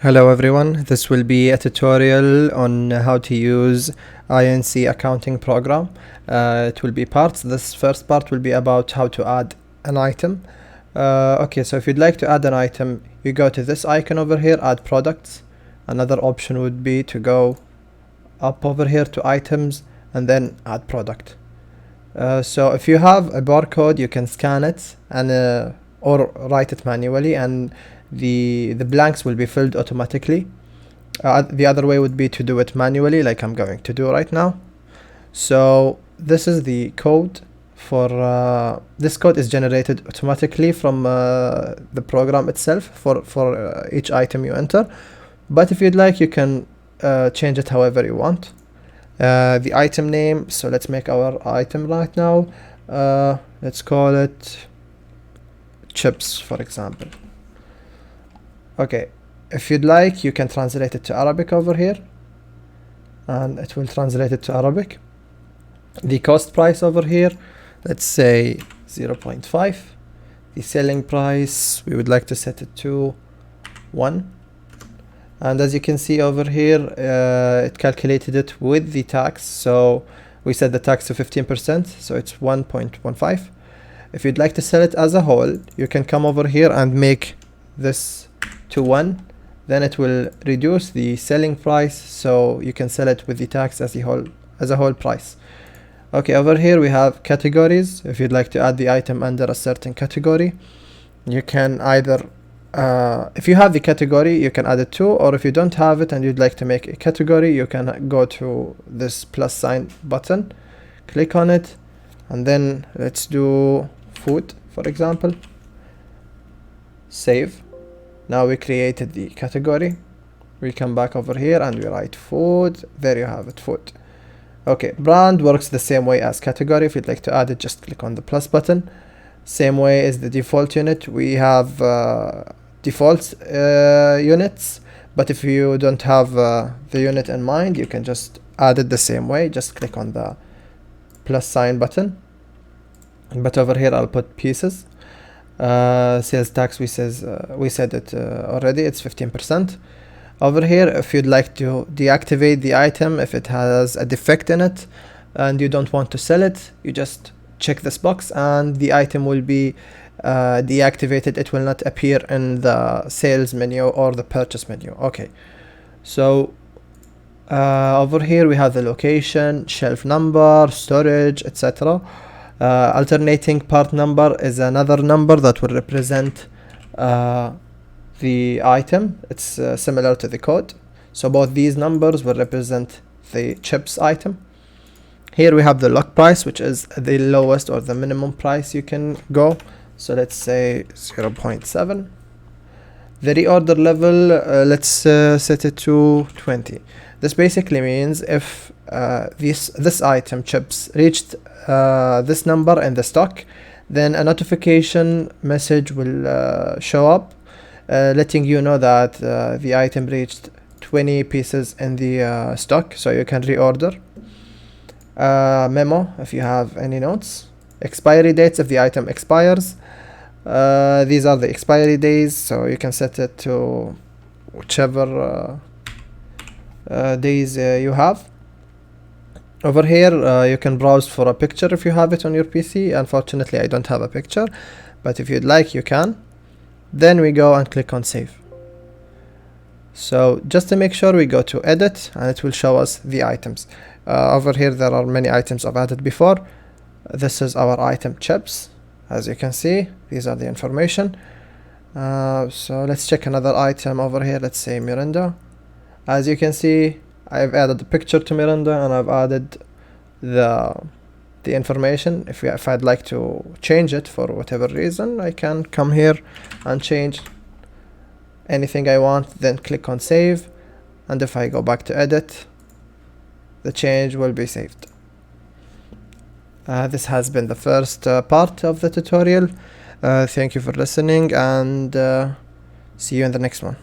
Hello everyone, this will be a tutorial on how to use INC accounting program. It will be parts. This first part will be about how to add an item. Okay, so if you'd like to add an item, you go to this icon over here, add products. Another option would be to go up over here to items and then add product. So if you have a barcode, you can scan it and or write it manually, and the blanks will be filled automatically. The other way would be to do it manually, like I'm going to do right now. So this is the code for this code is generated automatically from the program itself for each item you enter. But if you'd like, you can change it however you want. The item name, so let's make our item right now. Let's call it chips, for example. Okay, if you'd like, you can translate it to Arabic over here, and it will translate it to Arabic. The cost price over here, let's say 0.5. The selling price, we would like to set it to 1. And as you can see over here, it calculated it with the tax. So we set the tax to 15%, so it's 1.15. If you'd like to sell it as a whole, you can come over here and make this to 1. Then it will reduce the selling price, so you can sell it with the tax as a whole price. Okay, over here we have categories. If you'd like to add the item under a certain category, you can either if you have the category, you can add it to, or if you don't have it and you'd like to make a category, you can go to this plus sign button, click on it, and then let's do food, for example. Save. Now we created the category. We come back over here and we write food. There you have it, food. Okay, brand works the same way as category. If you'd like to add it, just click on the plus button. Same way as the default unit. We have default units, but if you don't have the unit in mind, you can just add it the same way. Just click on the plus sign button. But over here I'll put pieces. Sales tax, we said it already, it's 15%. Over here, if you'd like to deactivate the item, if it has a defect in it and you don't want to sell it, you just check this box and the item will be deactivated. It will not appear in the sales menu or the purchase menu. Okay, so over here we have the location, shelf number, storage, etc. Alternating part number is another number that will represent the item. It's similar to the code, so both these numbers will represent the chips item. Here we have the lock price, which is the lowest or the minimum price you can go, so let's say 0.7. The reorder level, let's set it to 20. This basically means if this item chips reached this number in the stock, then a notification message will show up letting you know that the item reached 20 pieces in the stock, so you can reorder. Memo if you have any notes. Expiry dates if the item expires. These are the expiry days, so you can set it to whichever days you have. Over here you can browse for a picture if you have it on your PC. Unfortunately I don't have a picture, but if you'd like you can. Then we go and click on save. So just to make sure, we go to edit and it will show us the items. Over here there are many items I've added before. This is our item chips. As you can see, these are the information. So let's check another item over here. Let's say Miranda. As you can see, I've added a picture to Miranda and I've added the information. If I'd like to change it for whatever reason, I can come here and change anything I want, then click on save, and if I go back to edit, the change will be saved. This has been the first part of the tutorial. Thank you for listening, and see you in the next one.